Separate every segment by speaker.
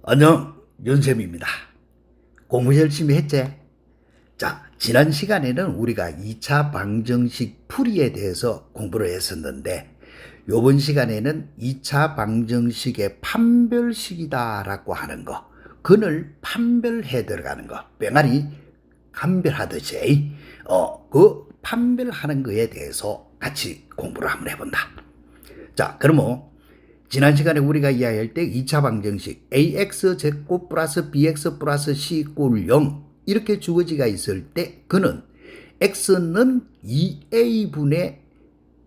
Speaker 1: 안녕, 윤쌤입니다. 공부 열심히 했지? 자, 지난 시간에는 우리가 2차 방정식 풀이에 대해서 공부를 했었는데, 요번 시간에는 2차 방정식의 판별식이다라고 하는 거, 근을 판별해 들어가는 거, 뺑아리 판별하듯이, 그 판별하는 거에 대해서 같이 공부를 한번 해본다. 자, 그러면 지난 시간에 우리가 이야기할 때 2차 방정식 ax제곱 플러스 bx 플러스 c 꼴 0 이렇게 주어지가 있을 때 그는 x는 2a분의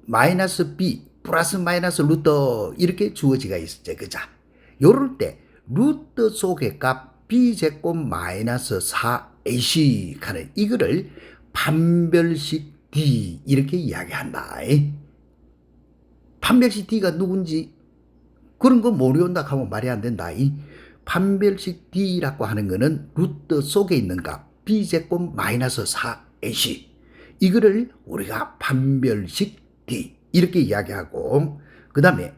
Speaker 1: 마이너스 b 플러스 마이너스 루트 이렇게 주어지가 있었죠. 그죠? 요럴 때 루트 속의 값 b제곱 마이너스 4ac 하는 이거를 판별식 d 이렇게 이야기한다. 판별식 d가 누군지 그런 거 모르온다 하면 말이 안 된다. 이 판별식 D라고 하는 거는 루트 속에 있는 값 B제곱 마이너스 4AC 이거를 우리가 판별식 D 이렇게 이야기하고 그 다음에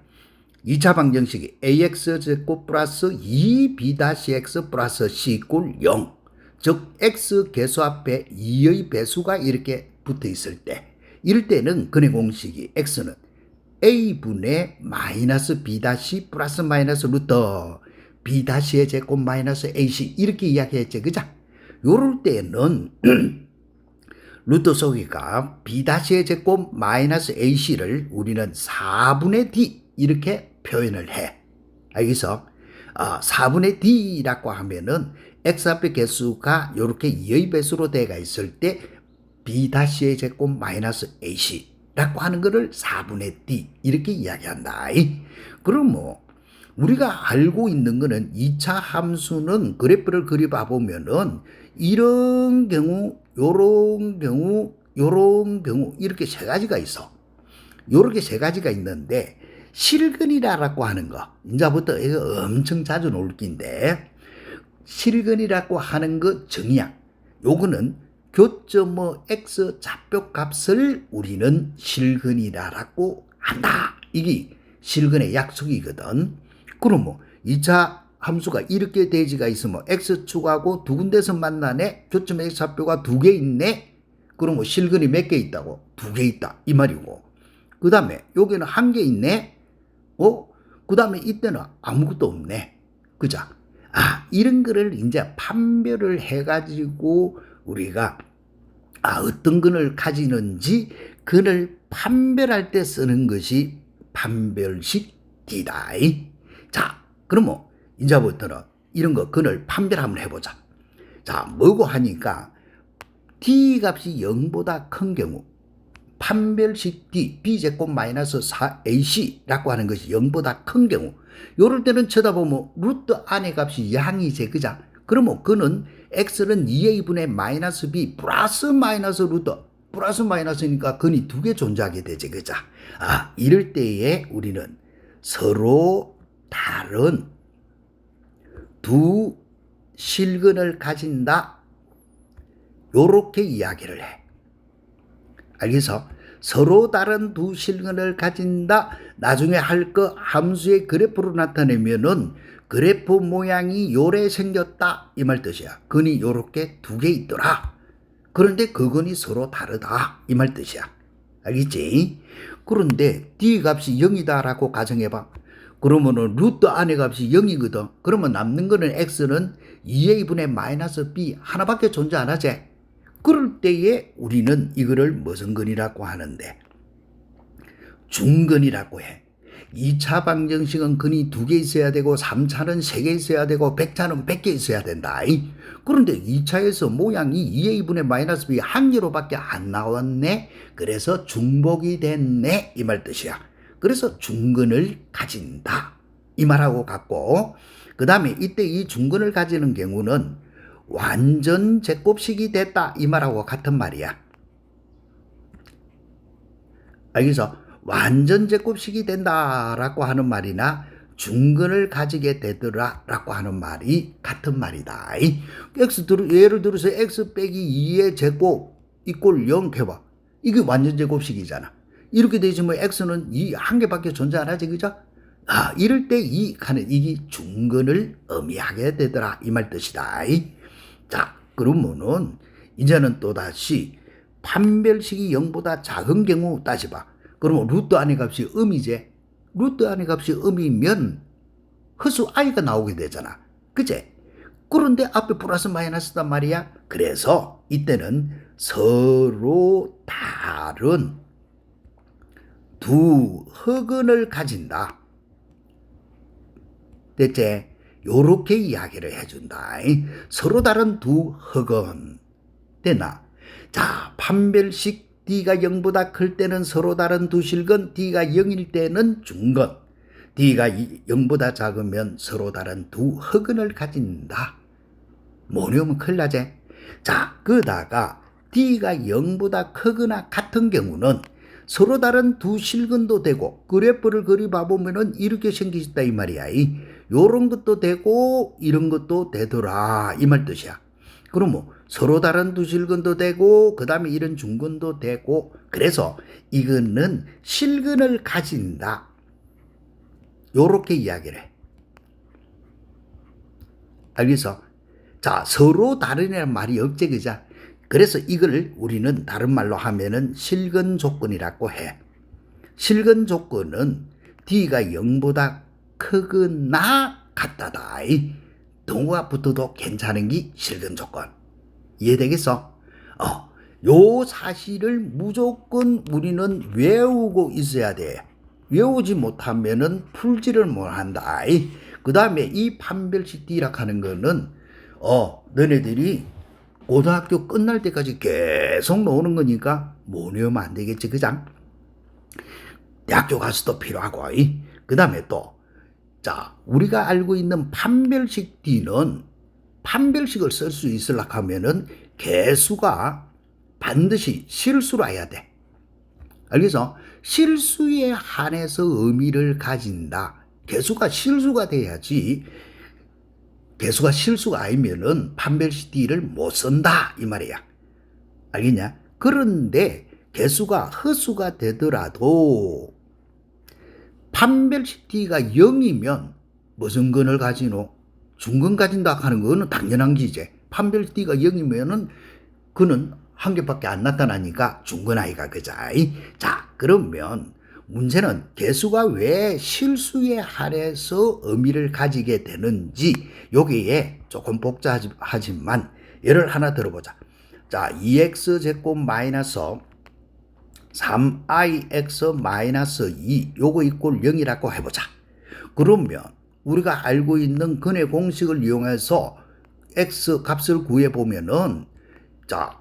Speaker 1: 2차 방정식이 AX제곱 플러스 2B-X 플러스 C 꼴 0 즉 X 개수 앞에 2의 배수가 이렇게 붙어 있을 때 이럴 때는 근의 공식이 X는 a분의 마이너스 b 다시 플러스 마이너스 루트 b-의 제곱 마이너스 ac 이렇게 이야기했죠. 그죠? 요럴 때는 루트 속의 값 b-의 제곱 마이너스 ac를 우리는 4분의 d 이렇게 표현을 해. 알겠어? 4분의 d라고 하면은 x 앞에 개수가 요렇게 2의 배수로 돼가 있을 때 b-의 제곱 마이너스 ac 라고 하는 거를 4분의 d 이렇게 이야기한다. 그럼 뭐 우리가 알고 있는 거는 2차 함수는 그래프를 그려봐 보면은 이런 경우 요런 경우 요런 경우 이렇게 세 가지가 있어. 요렇게 세 가지가 있는데 실근이라고 하는 거 이제부터 이거 엄청 자주 나올 긴데 실근이라고 하는 거 정의야. 요거는 교점의 x 좌표 값을 우리는 실근이라고 한다. 이게 실근의 약속이거든. 그럼 뭐 2차 함수가 이렇게 대지가 있으면 x축하고 두 군데서 만나네. 교점의 x 좌표가 두 개 있네. 그럼 뭐 실근이 몇 개 있다고? 두 개 있다. 이 말이고. 그 다음에 여기는 한 개 있네. 그 다음에 이때는 아무것도 없네. 그죠? 이런 거를 이제 판별을 해가지고 우리가 어떤 근을 가지는지 근을 판별할 때 쓰는 것이 판별식 D다. 자, 그러면 이제부터는 이런 거 근을 판별 한번 해보자. 자, 뭐고 하니까 D 값이 0보다 큰 경우 판별식 D B제곱 마이너스 4AC라고 하는 것이 0보다 큰 경우 요럴 때는 쳐다보면 루트 안의 값이 양이제 그자 그러면 그는 x는 2a분의 마이너스 b 플러스 마이너스 루트 플러스 마이너스니까 근이 두 개 존재하게 되지 그자 이럴 때에 우리는 서로 다른 두 실근을 가진다 요렇게 이야기를 해. 알겠어? 서로 다른 두 실근을 가진다. 나중에 할 거 함수의 그래프로 나타내면은 그래프 모양이 요래 생겼다. 이 말 뜻이야. 근이 요렇게 두 개 있더라. 그런데 그 근이 서로 다르다. 이 말 뜻이야. 알겠지? 그런데 D 값이 0이다라고 가정해봐. 그러면은 루트 안의 값이 0이거든. 그러면 남는 거는 X는 2a분의 마이너스 B 하나밖에 존재 안 하지. 그럴 때에 우리는 이거를 무슨 근이라고 하는데 중근이라고 해. 2차 방정식은 근이 두 개 있어야 되고 3차는 세 개 있어야 되고 100차는 100개 있어야 된다. 그런데 2차에서 모양이 2a분의 마이너스 b 한 개로밖에 안 나왔네. 그래서 중복이 됐네. 이 말 뜻이야. 그래서 중근을 가진다. 이 말하고 같고 그 다음에 이때 이 중근을 가지는 경우는 완전 제곱식이 됐다. 이 말하고 같은 말이야. 알겠어? 완전 제곱식이 된다라고 하는 말이나 중근을 가지게 되더라라고 하는 말이 같은 말이다. 예를 들어서 x 빼기 2의 제곱 이꼴 0 해봐. 이게 완전 제곱식이잖아. 이렇게 되지면 x는 이 한 개밖에 존재 안 하지, 그죠? 이럴 때 이 하는 이게 중근을 의미하게 되더라 이 말 뜻이다. 자, 그러면은 이제는 또다시 판별식이 0보다 작은 경우 따져봐. 그러면 루트 안의 값이 음이지. 루트 안의 값이 음이면 허수 i가 나오게 되잖아. 그제? 그런데 앞에 플러스 마이너스단 말이야. 그래서 이때는 서로 다른 두 흑은을 가진다. 됐지? 요렇게 이야기를 해준다. 서로 다른 두 흑은. 됐나? 자, 판별식 D가 0보다 클 때는 서로 다른 두 실근, D가 0일 때는 중근, D가 0보다 작으면 서로 다른 두 흑은을 가진다. 뭐냐면 큰일 나지? 자, 그다가 D가 0보다 크거나 같은 경우는 서로 다른 두 실근도 되고, 그래프를 그려봐보면은 이렇게 생기셨다 이 말이야. 요런 것도 되고 이런 것도 되더라 이 말 뜻이야. 그러면 서로 다른 두 실근도 되고 그 다음에 이런 중근도 되고, 그래서 이거는 실근을 가진다 요렇게 이야기를 해. 알겠어? 자, 서로 다르냐는 말이 없지, 그자? 그래서 이걸 우리는 다른 말로 하면은 실근 조건이라고 해. 실근 조건은 D가 0보다 크거나 같다다. 동호가 붙어도 괜찮은 게 실근 조건. 이해되겠어? 요 사실을 무조건 우리는 외우고 있어야 돼. 외우지 못하면은 풀지를 못한다. 그 다음에 이 판별식 D라 하는 거는 너네들이 고등학교 끝날 때까지 계속 노는 거니까 못 외우면 안 되겠지, 그장? 대학교 가서도 필요하고, 그 다음에 또, 자, 우리가 알고 있는 판별식 D는 판별식을 쓸 수 있으려고 하면은 개수가 반드시 실수로 해야 돼. 알겠어? 실수에 한해서 의미를 가진다. 개수가 실수가 돼야지. 개수가 실수가 아니면은 판별식 D를 못 쓴다 이 말이야. 알겠냐? 그런데 개수가 허수가 되더라도 판별식 D가 0이면 무슨 근을 가지노? 중근 가진다 하는 거는 당연한 기지. 판별식 D가 0이면은 그는 한 개밖에 안 나타나니까 중근 아이가 그자. 자, 그러면 문제는 개수가 왜 실수에 한해서 의미를 가지게 되는지 여기에 조금 복잡하지만 예를 하나 들어보자. 자, 2x제곱 마이너스 3ix 마이너스 2 요거 이꼴 0이라고 해보자. 그러면 우리가 알고 있는 근의 공식을 이용해서 x 값을 구해보면은 자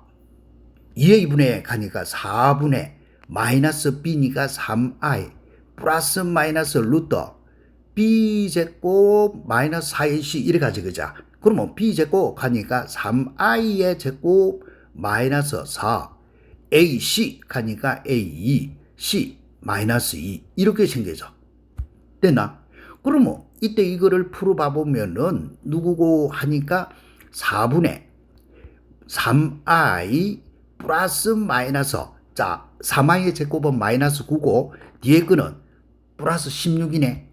Speaker 1: 2의 2분의 가니까 4분의 마이너스 b니까 3i 플러스 마이너스 루트 b제곱 마이너스 4ac 이래 가지 그자. 그러면 b제곱 가니까 3i의 제곱 마이너스 4 ac 가니까 a2 c 마이너스 2 이렇게 생겨져. 됐나? 그러면 이때 이거를 풀어봐 보면은 누구고 하니까 4분의 3i 플러스 마이너스 자 3i의 제곱은 마이너스 9고 뒤에 거는 플러스 16이네.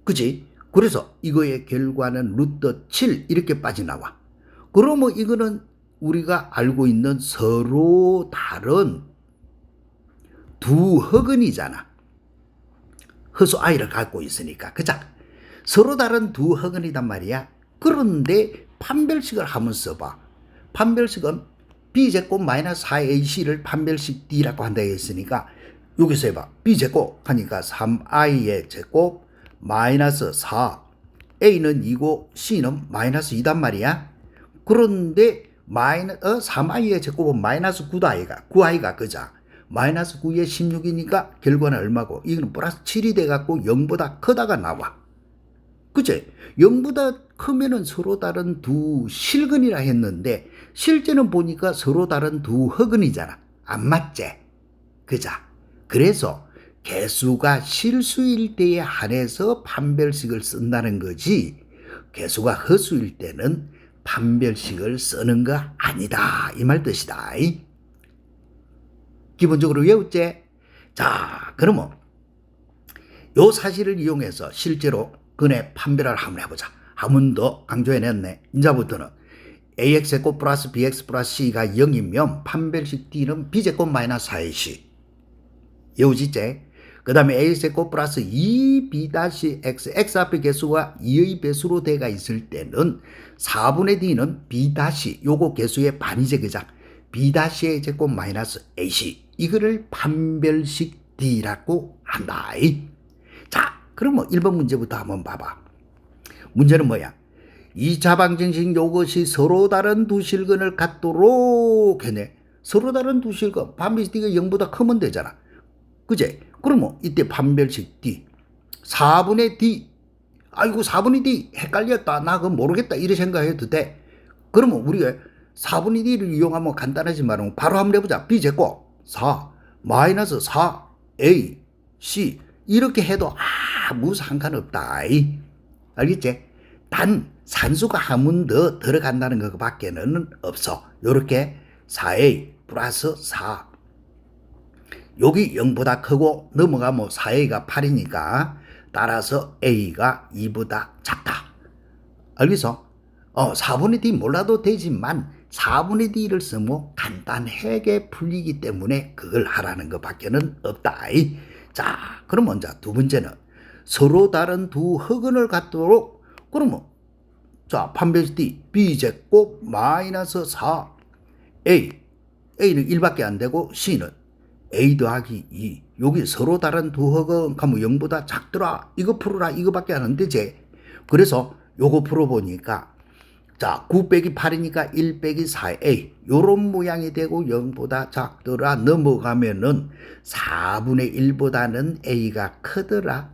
Speaker 1: 그치? 그래서 이거의 결과는 루트 7 이렇게 빠져나와. 그러면 이거는 우리가 알고 있는 서로 다른 두 흑은이잖아. 허수 i를 갖고 있으니까. 그자? 서로 다른 두 흑은이단 말이야. 그런데 판별식을 한번 써봐. 판별식은 b제곱 마이너스 4ac를 판별식 D라고 한다 했으니까 여기서 해봐. b제곱 하니까 3i의 제곱 마이너스 4 a는 2고 c는 마이너스 2단 말이야. 그런데 3i의 제곱은 마이너스 9i가 그자. 마이너스 9에 16이니까 결과는 얼마고 이거는 플러스 7이 돼갖고 0보다 크다가 나와. 그치? 0보다 크면은 서로 다른 두 실근이라 했는데 실제는 보니까 서로 다른 두 흑은이잖아. 안 맞지? 그자? 그래서 개수가 실수일 때에 한해서 판별식을 쓴다는 거지 개수가 허수일 때는 판별식을 쓰는 거 아니다 이 말 뜻이다. 기본적으로 외웠지? 자, 그러면 요 사실을 이용해서 실제로 근의 판별을 한번 해보자. 한 번 더 강조해냈네. 이제부터는 AX제곱 플러스 BX 플러스 C가 0이면 판별식 D는 B제곱 마이너스 4AC. 여우지째? 그 다음에 A제곱 플러스 2B-X, X 앞에 개수가 2의 배수로 돼가 있을 때는 4분의 D는 B- 요거 개수의 반이제 그자. B-의 제곱 마이너스 AC. 이거를 판별식 D라고 한다. 자, 그러면 1번 문제부터 한번 봐봐. 문제는 뭐야? 2차 방정식 요것이 서로 다른 두 실근을 갖도록 했네. 서로 다른 두 실근. 판별식 D가 0보다 크면 되잖아. 그제? 그러면 이때 판별식 D. 4분의 D. 아이고 4분의 D 헷갈렸다. 나 그거 모르겠다. 이렇게 생각해도 돼. 그러면 우리가 4분의 D를 이용하면 간단하지만 바로 한번 해보자. B제곱 4 마이너스 4A C 이렇게 해도 아무 상관없다. 알겠지? 단 산수가 한 번 더 들어간다는 것밖에는 없어. 요렇게 4A 플러스 4 여기 0보다 크고 넘어가면 4A가 8이니까 따라서 A가 2보다 작다. 알겠어? 4분의 D 몰라도 되지만 4분의 D를 쓰면 간단하게 풀리기 때문에 그걸 하라는 것밖에는 없다. 자, 그럼 먼저 두 번째는 서로 다른 두 흑은을 갖도록 그러면 자, 판별식 D B제곱 마이너스 4A A는 1밖에 안 되고 C는 A 더하기 2 여기 서로 다른 두 흑은 가면 0보다 작더라. 이거 풀어라. 이거밖에 안 되지. 그래서 요거 풀어보니까 자 9 빼기 8이니까 1 빼기 4A 요런 모양이 되고 0보다 작더라. 넘어가면은 4분의 1보다는 A가 크더라.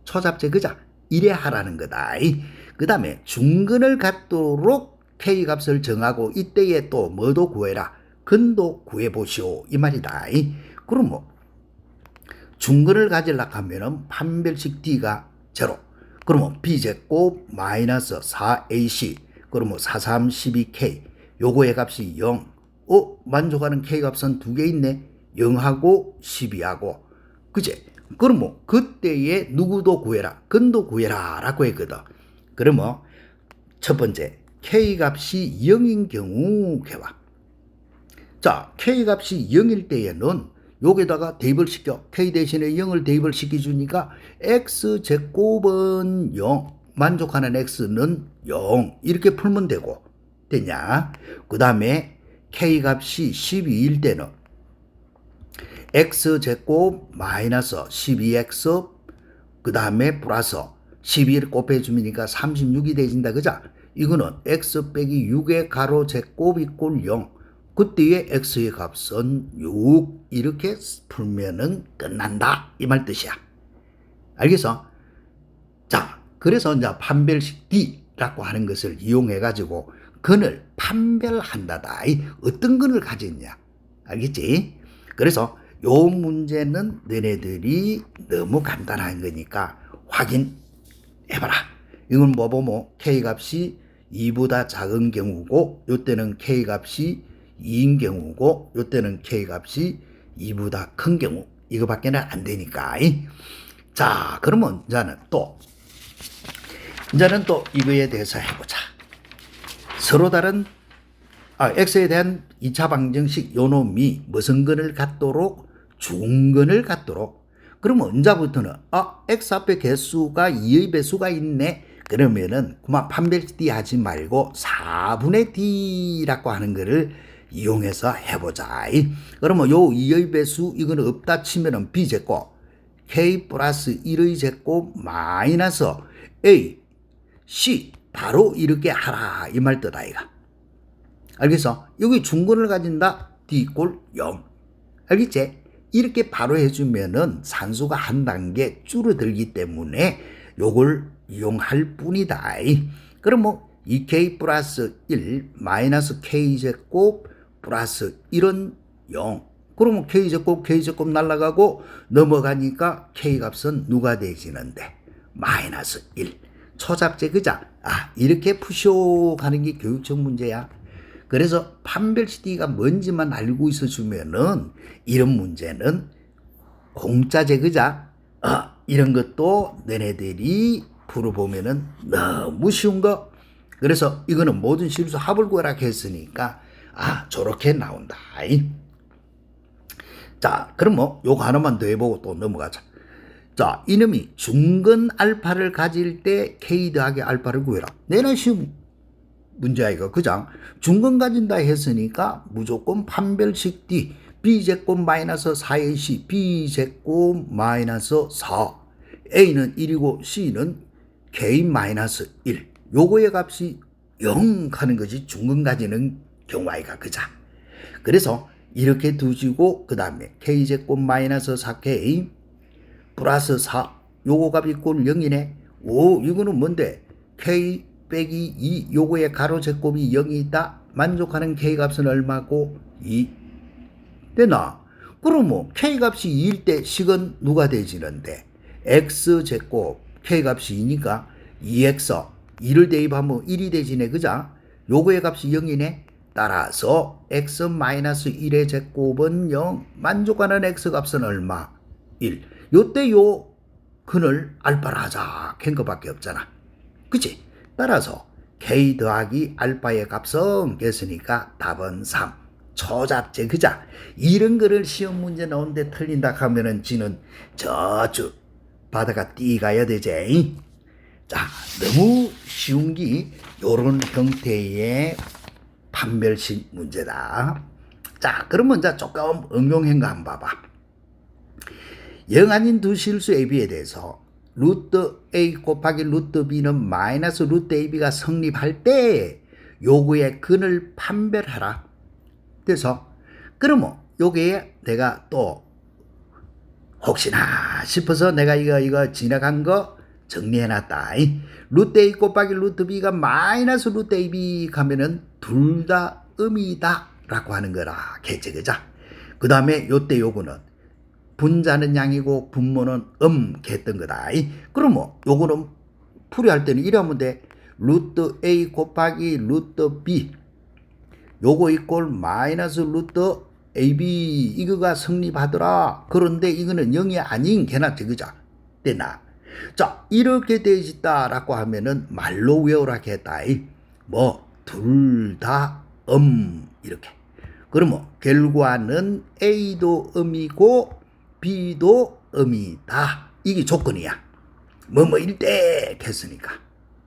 Speaker 1: 초잡제 그자 이래 하라는 거다. 그 다음에 중근을 갖도록 K 값을 정하고 이때에 또 뭐도 구해라. 근도 구해보시오. 이 말이다. 그럼 뭐 중근을 가지려고 하면은 판별식 D가 0. 그러면 B제곱 마이너스 4AC 그러면 4, 3, 12K 요거의 값이 0. 만족하는 K 값은 두 개 있네. 0하고 12하고 그제? 그러면 그때에 누구도 구해라. 근도 구해라 라고 했거든. 그러면 첫 번째 K 값이 0인 경우 해봐. 자, K 값이 0일 때에는 여기다가 대입을 시켜. K 대신에 0을 대입을 시켜주니까 X제곱은 0. 만족하는 X는 0. 이렇게 풀면 되고. 되냐? 그 다음에 K 값이 12일 때는 X제곱 마이너스 12X 그 다음에 플러스 12를 곱해주니까 36이 되진다. 그자? 이거는 X 빼기 6의 가로 제곱 이꼴 0. 그때의 X의 값은 6 이렇게 풀면은 끝난다 이 말 뜻이야. 알겠어? 자, 그래서 이제 판별식 D라고 하는 것을 이용해 가지고 근을 판별한다다. 어떤 근을 가졌냐? 알겠지? 그래서 요 문제는 너네들이 너무 간단한 거니까 확인해봐라. 이건 뭐 보면 K 값이 2보다 작은 경우고 요때는 K 값이 2인 경우고 요때는 K 값이 2보다 큰 경우 이거밖에는 안 되니까. 자, 그러면 이제는 또 이거에 대해서 해보자. 서로 다른 X에 대한 2차 방정식 요놈이 무슨 근을 갖도록 중근을 갖도록 그러면 이제부터는 X 앞에 개수가 2의 배수가 있네. 그러면은 그만 판별식 D 하지 말고 4분의 D라고 하는 거를 이용해서 해보자. 그러면 요 2의 배수 이거는 없다 치면은 B제곱 K 플러스 1의 제곱 마이너스 A C 바로 이렇게 하라 이 말 뜻 아이가. 알겠어? 여기 중근을 가진다 D 이꼴 0. 알겠지? 이렇게 바로 해주면은 산수가 한 단계 줄어들기 때문에 요걸 이용할 뿐이다. 그럼 뭐 2K 플러스 1 마이너스 K제곱 플러스 1은 0. 그러면 K제곱 날아가고 넘어가니까 K값은 누가 되지는데 마이너스 1. 초잡제 그자. 이렇게 푸쇼 가는 게 교육적 문제야. 그래서 판별식 D가 뭔지만 알고 있어주면은 이런 문제는 공짜제 그자. 이런 것도 너네들이 풀어보면은 너무 쉬운 거. 그래서 이거는 모든 실수 합을 구하라 했으니까 저렇게 나온다. 자, 그럼 뭐 요거 하나만 더 해보고 또 넘어가자. 자, 이놈이 중근 알파를 가질 때 K 더하기 알파를 구해라. 내나 쉬운 문제야 이거. 그죠? 중근 가진다 했으니까 무조건 판별식 D B제곱 마이너스 4AC B제곱 마이너스 4 A는 1이고 C는 K 마이너스 1 요거의 값이 0 하는 것이 중근 가지는 경우 아이가. 그자? 그래서 이렇게 두시고 그 다음에 K제곱 마이너스 4K 플러스 4 요거 값 이꼴 0이네. 오, 이거는 뭔데? K 빼기 2 요거의 가로 제곱이 0이 있다. 만족하는 K 값은 얼마고? 2 되나? 그럼 뭐 K 값이 2일 때 식은 누가 되지는데 X 제곱 K 값이 2니까 2X 2를 대입하면 1이 되지네. 그자? 요거의 값이 0이네. 따라서 X-1의 제곱은 0 만족하는 X 값은 얼마? 1 요때 요 근을 알파를 하자 캔 거밖에 없잖아. 그치? 따라서 K 더하기 알파의 값은 깼으니까 답은 3 초잡제. 그자? 이런 거를 시험 문제 나오는데 틀린다 하면은 지는 저쪽 바다가 뛰가야 되지. 자, 너무 쉬운 게 요런 형태의 판별식 문제다. 자, 그러면 자 조금 응용한 거 한번 봐봐. 영 아닌 두 실수 AB에 대해서 루트 A 곱하기 루트 B는 마이너스 루트 AB가 성립할 때 요거의 근을 판별하라. 그래서 그러면 요게 내가 또 혹시나 싶어서 내가 이거 지나간 거 정리해놨다. 루트 A 곱하기 루트 B가 마이너스 루트 AB 가면은 둘 다 음이다 라고 하는 거라 겠지. 그자? 그 다음에 요때 요거는 분자는 양이고 분모는 겠던 거다. 그럼 뭐 요거는 풀이할 때는 이러면 돼. 루트 A 곱하기 루트 B 요거 이꼴 마이너스 루트 AB 이거가 성립하더라. 그런데 이거는 0이 아닌 개났지. 그자? 되나? 자, 이렇게 되어있다 라고 하면은 말로 외우라 했다. 뭐 둘 다 이렇게. 그러면 결과는 A도 음이고 B도 음이다. 이게 조건이야. 뭐뭐일 때 했으니까.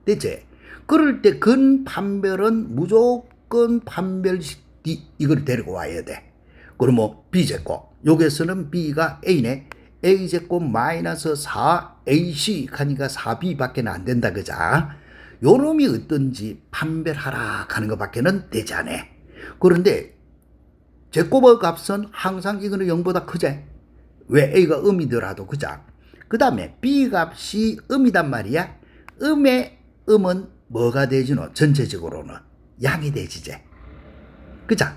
Speaker 1: 됐지? 그럴 때 근 판별은 무조건 판별식 D 이걸 데리고 와야 돼. 그러면 B제곱 여기서는 B가 A네. A제곱 마이너스 4AC 하니까 4B밖에 안 된다. 그자? 요놈이 어떤지 판별하라 하는 것밖에는 되지 않아. 그런데 제곱의 값은 항상 이거는 0보다 크지? 왜? A가 음이더라도. 그자? 그 다음에 B 값이 음이단 말이야. 음의 음은 뭐가 되지노? 전체적으로는 양이 되지지. 그자?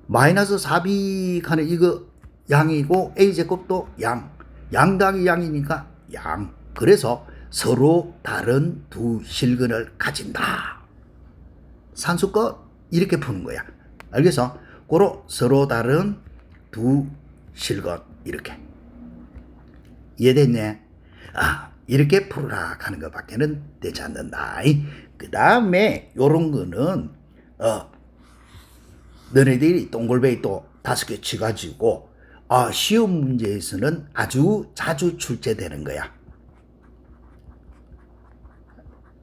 Speaker 1: 마이너스 4B 하는 이거 양이고 A제곱도 양 더하기 양이니까 양. 그래서 서로 다른 두 실근을 가진다. 산수거 이렇게 푸는 거야. 알겠어? 고로 서로 다른 두 실근 이렇게. 이해됐네? 이렇게 풀어라 하는 것밖에는 되지 않는다. 그 다음에 요런 거는 너네들이 동글베이 또 5개 치가지고 시험 문제에서는 아주 자주 출제되는 거야.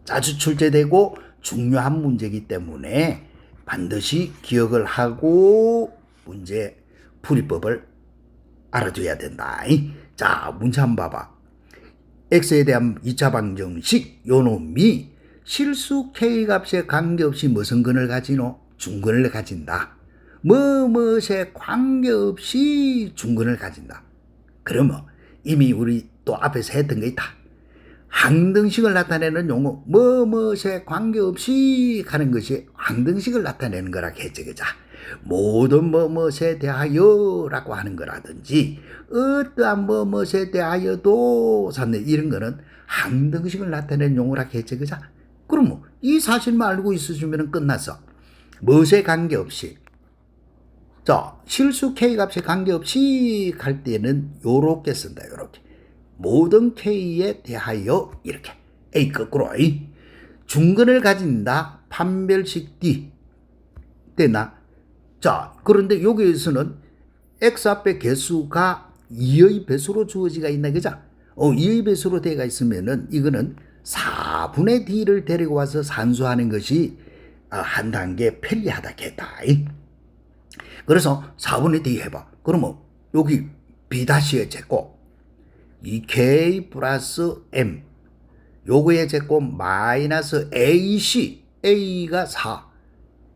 Speaker 1: 자주 출제되고 중요한 문제이기 때문에 반드시 기억을 하고 문제 풀이법을 알아줘야 된다. 자, 문제 한번 봐봐. x에 대한 2차 방정식 요놈이 실수 k값에 관계없이 무슨 근을 가지노? 중근을 가진다. 뭐뭐에 관계없이 중근을 가진다. 그러면 이미 우리 또 앞에서 했던 거 있다. 항등식을 나타내는 용어 뭐뭐에 관계없이 하는 것이 항등식을 나타내는 거라 했지. 그자? 모든 뭐뭐에 대하여 라고 하는 거라든지 어떠한 뭐뭐에 대하여도 이런 거는 항등식을 나타내는 용어라 했지. 그자? 그럼 이 사실만 알고 있으시면 끝났어. 무엇에 관계없이. 자, 실수 K값에 관계없이 할 때는 요렇게 쓴다. 요렇게. 모든 K에 대하여 이렇게 A 거꾸로 중근을 가진다. 판별식 D 됐나? 자, 그런데 여기에서는 X 앞에 개수가 2의 배수로 주어지가 있나 그죠? 2의 배수로 되어 있으면은 이거는 4분의 D를 데리고 와서 산수하는 것이 한 단계 편리하다겠다. 그래서 4분의 D 해봐. 그러면 여기 B-의 제곱 이 K 플러스 M 요거의 제곱 마이너스 AC A가 4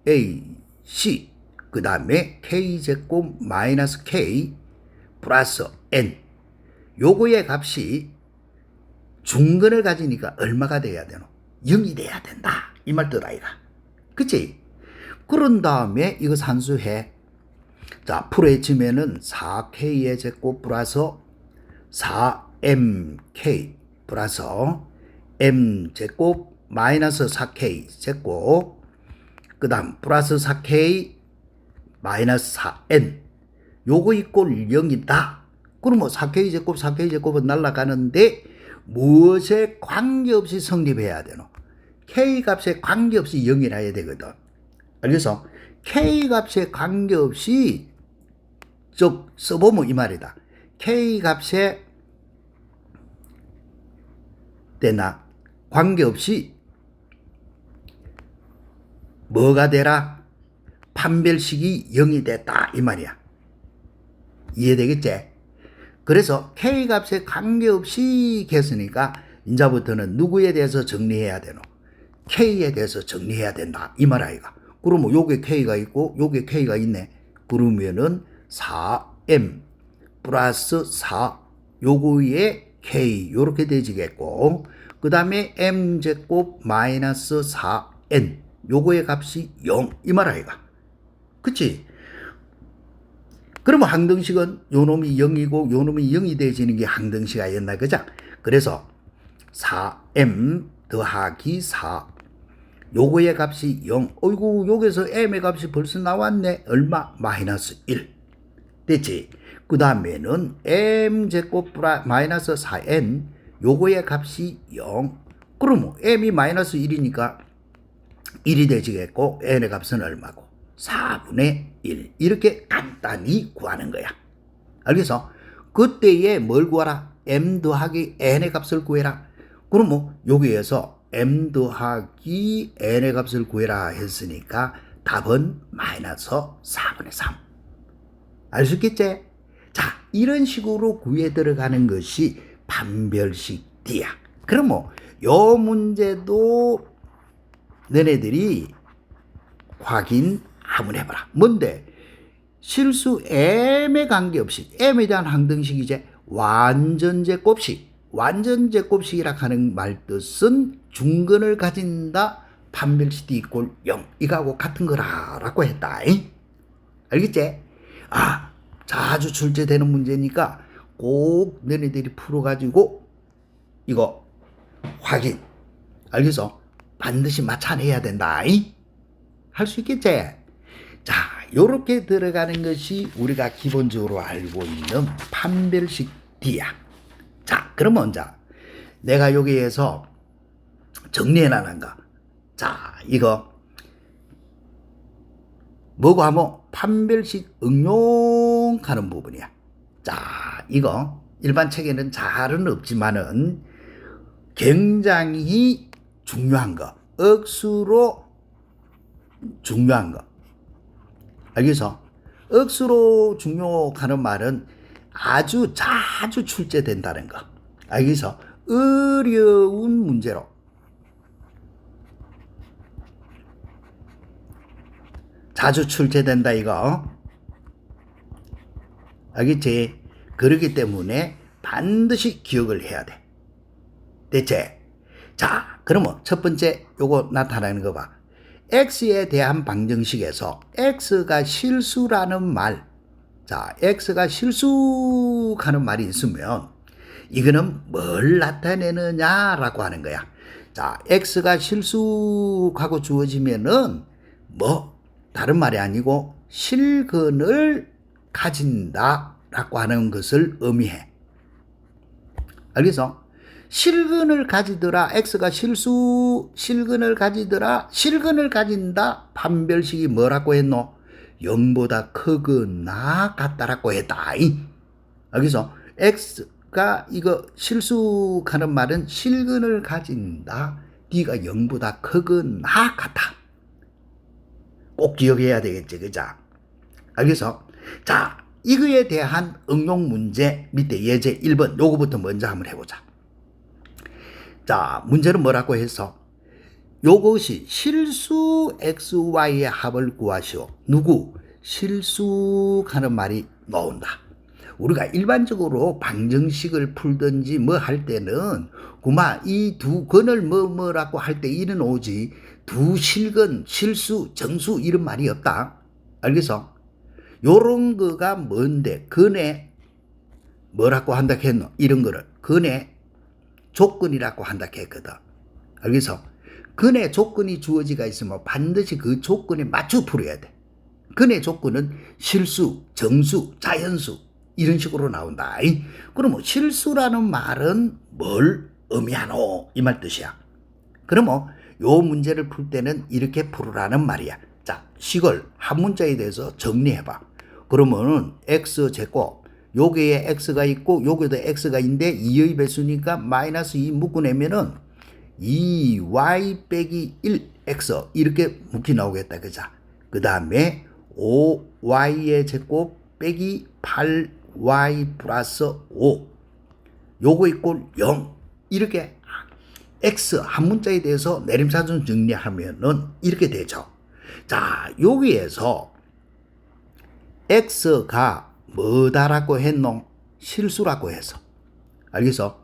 Speaker 1: AC 그 다음에 K제곱 마이너스 K 플러스 N 요거의 값이 중근을 가지니까 얼마가 돼야 되노? 0이 돼야 된다. 이 말 뜻 아이가. 그치? 그런 다음에 이거 산수해. 자, 풀어헤치면은 4K의 제곱 플러스 4MK 플러스 M제곱 마이너스 4K 제곱 그 다음 플러스 4K 마이너스 4N 요거 이꼴 0이다. 그러면 4K 제곱 4K 제곱은 날아가는데 무엇에 관계없이 성립해야 되노? K 값에 관계없이 0이라 해야 되거든. 그래서 K 값에 관계없이 즉 써보면 이 말이다. K 값에 되나 관계없이 뭐가 되라? 판별식이 0이 됐다 이 말이야. 이해되겠지? 그래서 K 값에 관계없이 했으니까 이제부터는 누구에 대해서 정리해야 되노? K에 대해서 정리해야 된다 이 말 아이가. 그러면 요게 K가 있고 요게 K가 있네. 그러면은 4M 플러스 4 요거에 K 요렇게 되지겠고 그 다음에 M제곱 마이너스 4N 요거의 값이 0 이 말 아이가. 그치? 그러면 항등식은 요 놈이 0이고 요 놈이 0이 되어지는 게 항등식 아니었나 그죠? 그래서 4M 더하기 4 요거의 값이 0. 어이구 여기서 M의 값이 벌써 나왔네. 얼마? 마이너스 1. 됐지? 그 다음에는 M제곱 마이너스 4N 요거의 값이 0. 그러면 M이 마이너스 1이니까 1이 되지겠고 N의 값은 얼마고? 4분의 1. 이렇게 간단히 구하는 거야. 알겠어? 그때에 뭘 구하라? M 더하기 N의 값을 구해라. 그러면 여기에서 M 더하기 N의 값을 구해라 했으니까 답은 마이너스 4분의 3. 알 수 있겠지? 자, 이런 식으로 구해 들어가는 것이 판별식 D야. 그러면 요 문제도 너네들이 확인 한번 해봐라. 뭔데? 실수 M에 관계없이 M에 대한 항등식이제 완전제곱식. 완전제곱식이라 하는 말뜻은 중근을 가진다. 판별식 D 이꼴 0. 이거하고 같은 거라고 했다. 알겠지? 자주 출제되는 문제니까 꼭 너네들이 풀어가지고 이거 확인. 알겠어? 반드시 맞춰내야 된다. 할 수 있겠지? 자, 요렇게 들어가는 것이 우리가 기본적으로 알고 있는 판별식 D야. 자, 그러면 자, 내가 여기에서 정리해놔는가? 자, 이거 뭐고 하면 판별식 응용하는 부분이야. 자, 이거 일반 책에는 잘은 없지만은 굉장히 중요한 거, 억수로 중요한 거. 알겠어? 억수로 중요하는 말은 아주 자주 출제된다는 거. 알겠어? 어려운 문제로. 자주 출제된다 이거. 알겠지? 그렇기 때문에 반드시 기억을 해야 돼. 됐지? 자, 그러면 첫 번째 요거 나타나는 거 봐. X에 대한 방정식에서 X가 실수라는 말. 자, X가 실수하는 말이 있으면 이거는 뭘 나타내느냐라고 하는 거야. 자, X가 실수하고 주어지면은 뭐 다른 말이 아니고 실근을 가진다라고 하는 것을 의미해. 알겠어? 실근을 가지더라. x가 실근을 가지더라. 실근을 가진다. 판별식이 뭐라고 했노? 0보다 크거나 같다라고 했다. 알겠어? x가 이거 실수하는 말은 실근을 가진다. d가 0보다 크거나 같다. 꼭 기억해야 되겠지. 그자? 알겠어? 자, 이거에 대한 응용 문제 밑에 예제 1번 요거부터 먼저 한번 해보자. 자, 문제는 뭐라고 해서 요것이 실수 xy의 합을 구하시오. 누구? 실수하는 말이 나온다. 우리가 일반적으로 방정식을 풀든지 뭐 할 때는 구마 이 두 근을 뭐라고 할 때 이는 오지 두 실근, 실수, 정수 이런 말이 없다. 알겠어? 요런 거가 뭔데? 근에 뭐라고 한다 했노? 이런 거를 근에 조건이라고 한다 했거든. 알겠어? 근에 조건이 주어지가 있으면 반드시 그 조건에 맞춰 풀어야 돼. 근의 조건은 실수, 정수, 자연수 이런 식으로 나온다. 그러면 실수라는 말은 뭘 의미하노? 이 말 뜻이야. 그러면 요 문제를 풀 때는 이렇게 풀으라는 말이야. 자, 이걸 한 문자에 대해서 정리해봐. 그러면은 x제곱 여기에 x가 있고 여기도 x가 있는데 2의 배수니까 마이너스 2 묶어내면은 2y 빼기 1x 이렇게 묶이 나오겠다. 그자? 그 다음에 5y의 제곱 빼기 8y 플러스 5 요거 이꼴 0 이렇게 x 한 문자에 대해서 내림차순 정리하면은 이렇게 되죠. 자, 여기에서 x가 뭐다라고 했노? 실수라고 해서. 알겠어?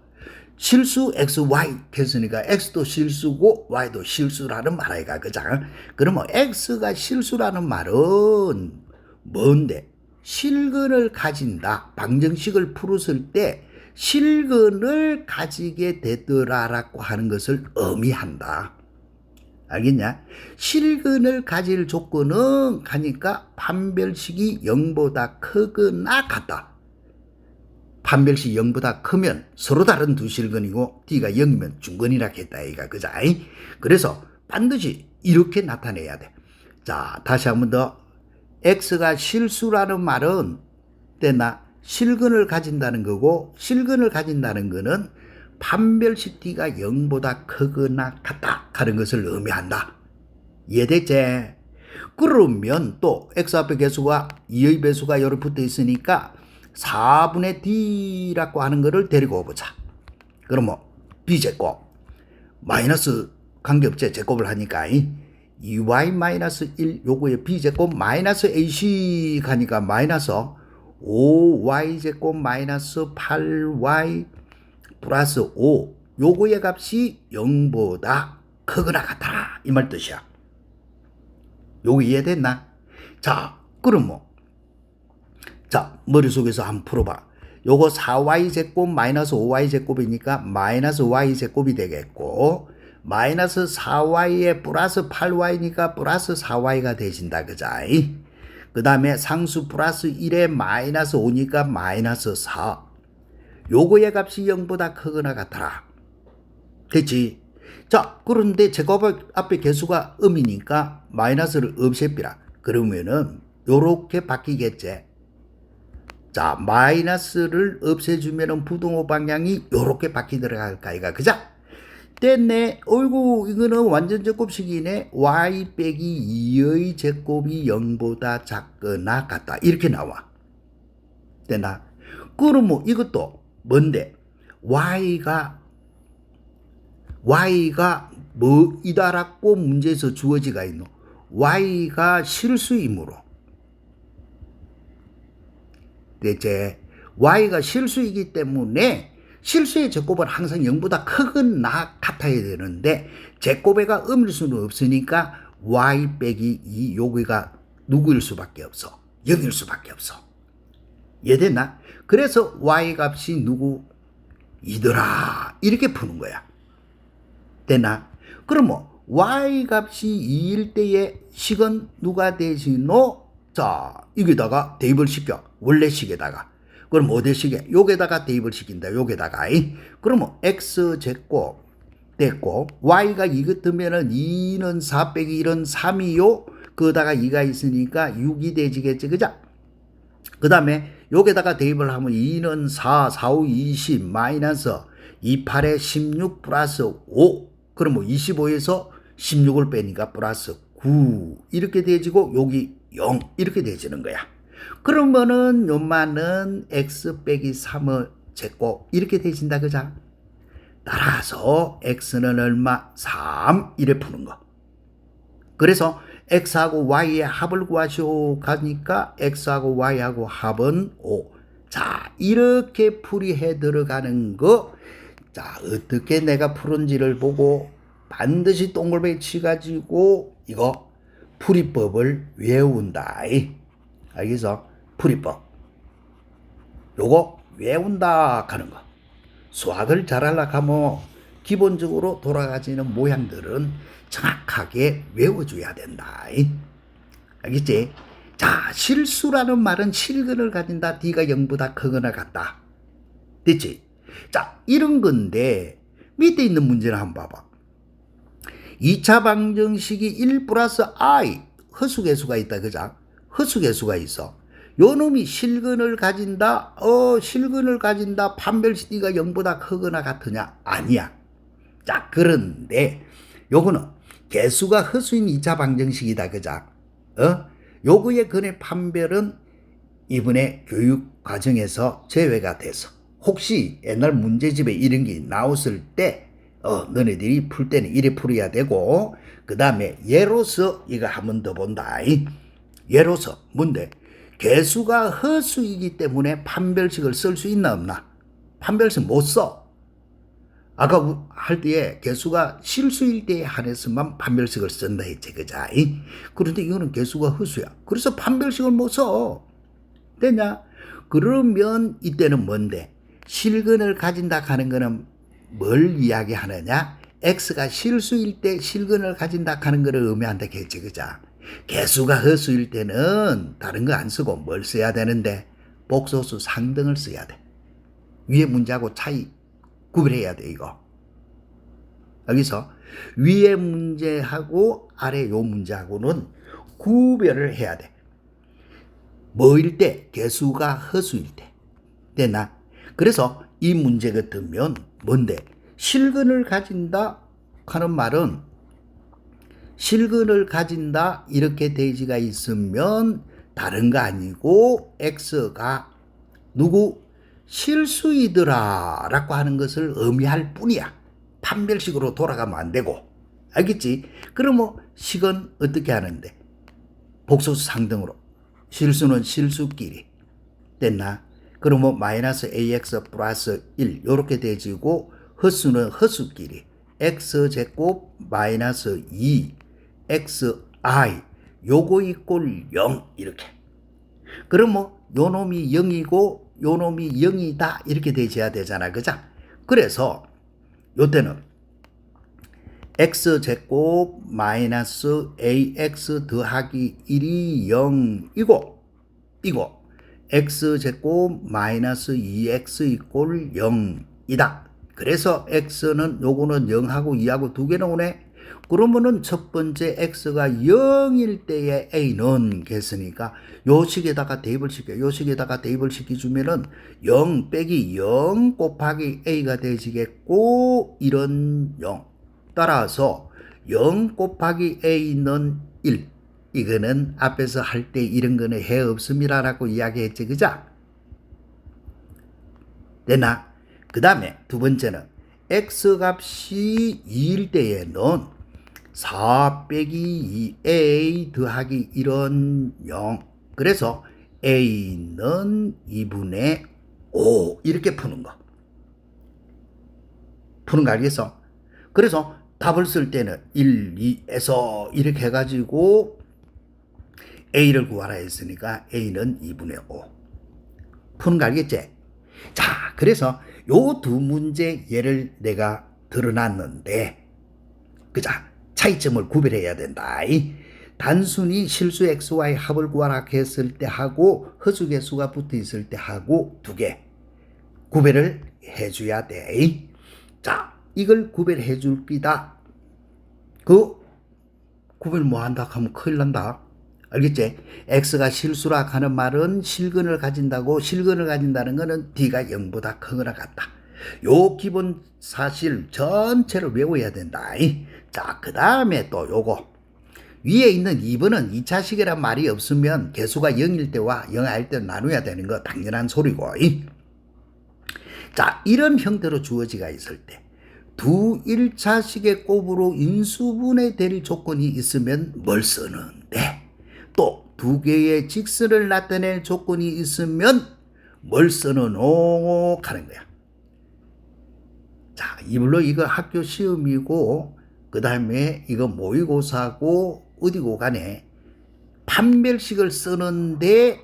Speaker 1: 실수 xy 했으니까 x도 실수고 y도 실수라는 말이야. 그자? 그러면 x가 실수라는 말은 뭔데? 실근을 가진다. 방정식을 풀었을 때 실근을 가지게 되더라라고 하는 것을 의미한다. 알겠냐? 실근을 가질 조건은 가니까 판별식이 0보다 크거나 같다. 판별식 0보다 크면 서로 다른 두 실근이고 d가 0이면 중근이라 했다. 이가 그자? 그래서 반드시 이렇게 나타내야 돼. 자, 다시 한번 더. x가 실수라는 말은 때나 실근을 가진다는 거고 실근을 가진다는 거는 판별식 d가 0보다 크거나 같다 하는 것을 의미한다. 이해됐지? 그러면 또 x 앞에 개수가 2의 배수가 여기 붙어 있으니까 4분의 d라고 하는 거를 데리고 오보자. 그러면 b제곱 마이너스 관계없지 제곱을 하니까 2y-1 요거에 b제곱 마이너스 ac 가니까 마이너스 5y제곱 마이너스 8y 플러스 5 요거의 값이 0보다 크거나 같아라 이 말 뜻이야. 요거 이해됐나? 자, 그러면 자, 머릿속에서 한번 풀어봐. 요거 4y제곱 마이너스 5y제곱이니까 마이너스 y제곱이 되겠고 마이너스 4y에 플러스 8y니까 플러스 4y가 되신다. 그자? 그 다음에 상수 플러스 1에 마이너스 5니까 마이너스 4 요거의 값이 0보다 크거나 같아라. 됐지? 자, 그런데 제곱 앞에 개수가 음이니까 마이너스를 없애비라. 그러면은 요렇게 바뀌겠지. 자, 마이너스를 없애주면은 부동호 방향이 요렇게 바뀌더라갈까 이가 그자? 됐네. 어이구 이거는 완전 제곱식이네. y 빼기 2의 제곱이 0보다 작거나 같다. 이렇게 나와. 됐나? 그러면 이것도 뭔데? y가 뭐이다라고 문제에서 주어지가 있노? y가 실수이므로. 됐지? y가 실수이기 때문에 실수의 제곱은 항상 0보다 크거나 같아야 되는데 제곱에가 음일 수는 없으니까 y 빼기 2 요기가 누구일 수밖에 없어? 0일 수밖에 없어. 이해됐나? 그래서 y 값이 누구? 이더라 이렇게 푸는 거야. 됐나? 그러면 y 값이 2일 때의 식은 누가 되시노? 자, 여기다가 대입을 시켜. 원래 식에다가 그럼 어디시게? 요게다가 대입을 시킨다. 요게다가. 그러면 x제곱 됐고 y가 2 같으면은 2는 4 빼기 1은 3이요. 그다가 2가 있으니까 6이 되지겠지. 그죠? 그 다음에 여기다가 대입을 하면 2는 4, 4, 5, 20 마이너스 2, 8에 16 플러스 5. 그러면 25에서 16을 빼니까 플러스 9 이렇게 되지고 여기 0 이렇게 되지는 거야. 그러면은 요만은 x 빼기 3의 제곱 이렇게 되진다. 그자? 따라서 x는 얼마? 3 이래 푸는 거. 그래서 x하고 y의 합을 구하시오 가니까 x하고 y하고 합은 5. 자, 이렇게 풀이해 들어가는 거. 자, 어떻게 내가 푸른지를 보고 반드시 동글뱅이 치가지고 이거 풀이법을 외운다. 알겠어? 풀이법. 요거 외운다 하는 거. 수학을 잘하려고 하면 기본적으로 돌아가지는 모양들은 정확하게 외워줘야 된다. 알겠지? 자, 실수라는 말은 실근을 가진다. D가 0보다 크거나 같다. 됐지? 자, 이런 건데 밑에 있는 문제를 한번 봐봐. 2차 방정식이 1 플러스 I 허수개수가 있다. 그자? 허수개수가 있어. 요 놈이 실근을 가진다. 실근을 가진다. 판별식 D가 0보다 크거나 같으냐? 아니야. 자, 그런데 요거는 개수가 허수인 2차 방정식이다. 그자? 요거의 근의 판별은 이번에 교육 과정에서 제외가 돼서 혹시 옛날 문제집에 이런 게 나왔을 때 너네들이 풀 때는 이래 풀어야 되고 그 다음에 예로서 이거 한 번 더 본다. 예로서 뭔데? 개수가 허수이기 때문에 판별식을 쓸 수 있나 없나? 판별식 못 써. 아까 할 때에 개수가 실수일 때에 한해서만 판별식을 쓴다 했지. 그자? 그런데 이거는 개수가 허수야. 그래서 판별식을 못 써. 되냐? 그러면 이때는 뭔데? 실근을 가진다 하는 거는 뭘 이야기하느냐? x가 실수일 때 실근을 가진다 하는 거를 의미한다 했지. 그자? 개수가 허수일 때는 다른 거 안 쓰고 뭘 써야 되는데 복소수 상등을 써야 돼. 위에 문제하고 차이 구별해야 돼. 이거. 여기서 위에 문제하고 아래 요 문제하고는 구별을 해야 돼. 뭐일 때? 개수가 허수일 때. 됐나? 그래서 이 문제 같으면 뭔데? 실근을 가진다 하는 말은 실근을 가진다 이렇게 대지가 있으면 다른 거 아니고 x가 누구? 실수이더라 라고 하는 것을 의미할 뿐이야. 판별식으로 돌아가면 안 되고. 알겠지? 그러면 식은 어떻게 하는데? 복소수 상등으로. 실수는 실수끼리. 됐나? 그러면 마이너스 ax 플러스 1 요렇게 돼지고 허수는 허수끼리. x제곱 마이너스 2 xi 요거 이꼴 0 이렇게. 그러면 요 놈이 0이고 요 놈이 0이다 이렇게 되셔야 되잖아. 그자? 그래서 요때는 x제곱 마이너스 ax 더하기 1이 0이고 이거 x제곱 마이너스 2x 이꼴 0이다. 그래서 x는 요거는 0하고 2하고 두 개 나오네. 그러면은 첫 번째 x가 0일 때의 a는 됐으니까 요 식에다가 대입을 시켜. 요 식에다가 대입을 시켜주면은 0 빼기 0 곱하기 a가 되시겠고 이런 0. 따라서 0 곱하기 a는 1. 이거는 앞에서 할 때 이런 거는 해 없습니다 라고 이야기했지. 그자? 됐나? 그 다음에 두 번째는 x값이 2일 때에는 4 빼기 2a 더하기 1은 0. 그래서 a는 2분의 5 이렇게 푸는 거. 푸는 거 알겠어? 그래서 답을 쓸 때는 1, 2에서 이렇게 해가지고 a를 구하라 했으니까 a는 2분의 5. 푸는 거 알겠지? 자, 그래서 요 두 문제 예를 내가 드러났는데, 그자? 차이점을 구별해야 된다. 단순히 실수 XY 합을 구하라 했을 때 하고 허수개수가 붙어 있을 때 하고 두 개 구별을 해줘야 돼. 자, 이걸 구별해 줄 끼다. 그 구별 뭐 한다 하면 큰일 난다. 알겠지? X가 실수라 하는 말은 실근을 가진다고, 실근을 가진다는 거는 D가 0보다 크거나 같다. 요 기본 사실 전체를 외워야 된다. 자, 그 다음에 또 요거. 위에 있는 2번은 2차식이란 말이 없으면 개수가 0일 때와 0일 때 나눠야 되는 거 당연한 소리고. 자, 이런 형태로 주어지가 있을 때 두 1차식의 곱으로 인수분해 될 조건이 있으면 뭘 쓰는데, 또 두 개의 직선을 나타낼 조건이 있으면 뭘 쓰노 하는 거야. 자, 이물로 이거 학교 시험이고 그 다음에 이거 모의고사고 어디고 간에 판별식을 쓰는데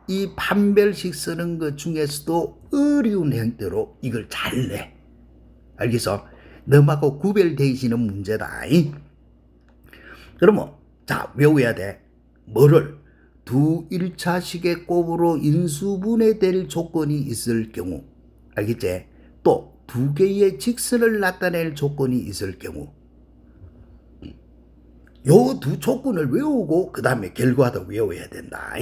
Speaker 1: 이 판별식 쓰는 것 중에서도 어려운 형태로 이걸 잘 내. 알겠어? 너하고 구별되시는 문제다. 그러면 자, 외워야 돼. 뭐를? 두 1차식의 곱으로 인수분해 될 조건이 있을 경우. 알겠지? 또 두 개의 직선을 나타낼 조건이 있을 경우. 요 두 조건을 외우고 그 다음에 결과도 외워야 된다.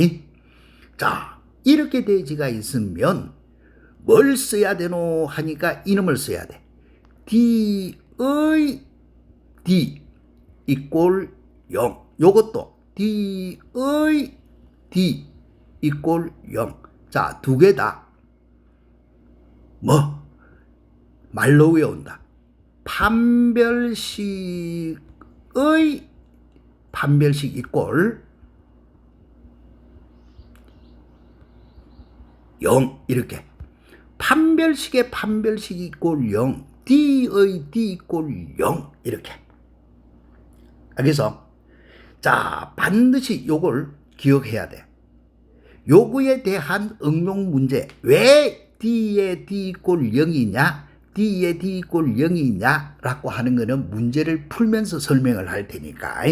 Speaker 1: 자, 이렇게 되지가 있으면 뭘 써야 되노 하니까 이놈을 써야 돼. D의 D 이꼴 0. 요것도 D의 D 이꼴 0. 자, 두 개 다 뭐? 말로 외운다. 판별식의 판별식 이꼴 0 이렇게. 판별식의 판별식 이꼴 0. D의 D 이꼴 0 이렇게. 알겠어? 자, 반드시 요걸 기억해야 돼. 요거에 대한 응용 문제. 왜 D의 D 이꼴 0이냐? D의 D 이꼴 0이냐? 라고 하는 거는 문제를 풀면서 설명을 할 테니까.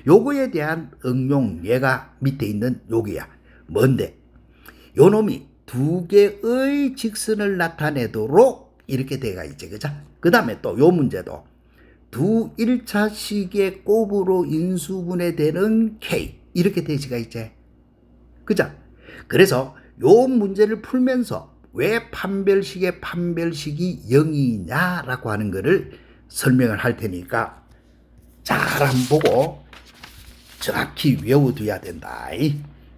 Speaker 1: 요거에 대한 응용 예가 밑에 있는 요기야. 뭔데? 요 놈이 두 개의 직선을 나타내도록 이렇게 돼가 있지. 그죠? 그 다음에 또 요 문제도 두 1차식의 곱으로 인수분해되는 K 이렇게 되지가 있지. 그죠? 그래서 요 문제를 풀면서 왜 판별식의 판별식이 0이냐라고 하는 거를 설명을 할 테니까 잘 한번 보고 정확히 외워둬야 된다.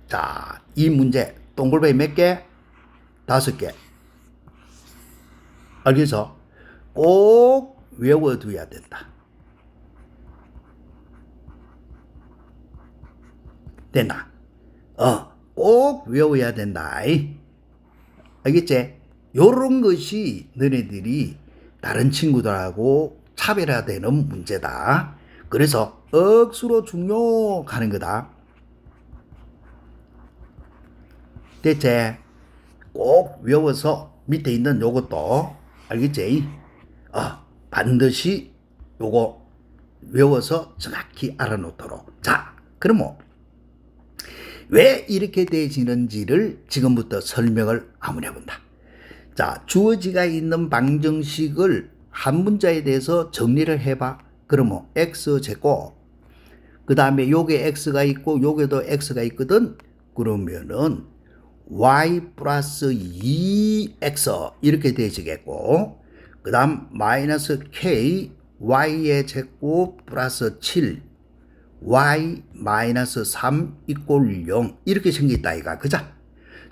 Speaker 1: 자, 이 문제 동글바위 몇 개? 5개. 알겠어? 꼭 외워둬야 된다. 됐나? 꼭 외워야 된다. 알겠지? 요런 것이 너네들이 다른 친구들하고 차별화되는 문제다. 그래서 억수로 중요하는 거다. 대체 꼭 외워서 밑에 있는 요것도 알겠지? 반드시 요거 외워서 정확히 알아놓도록. 자, 그러면 왜 이렇게 되지는지를 지금부터 설명을 한번 해본다. 자, 주어지가 있는 방정식을 한 문자에 대해서 정리를 해봐. 그러면 x제곱, 그 다음에 요게 x가 있고 요게도 x가 있거든. 그러면은 y 플러스 2x 이렇게 되시겠고, 그 다음 마이너스 k y의 제곱 플러스 7 y 마이너스 3 이꼴 0 이렇게 생겼다 이가. 그죠?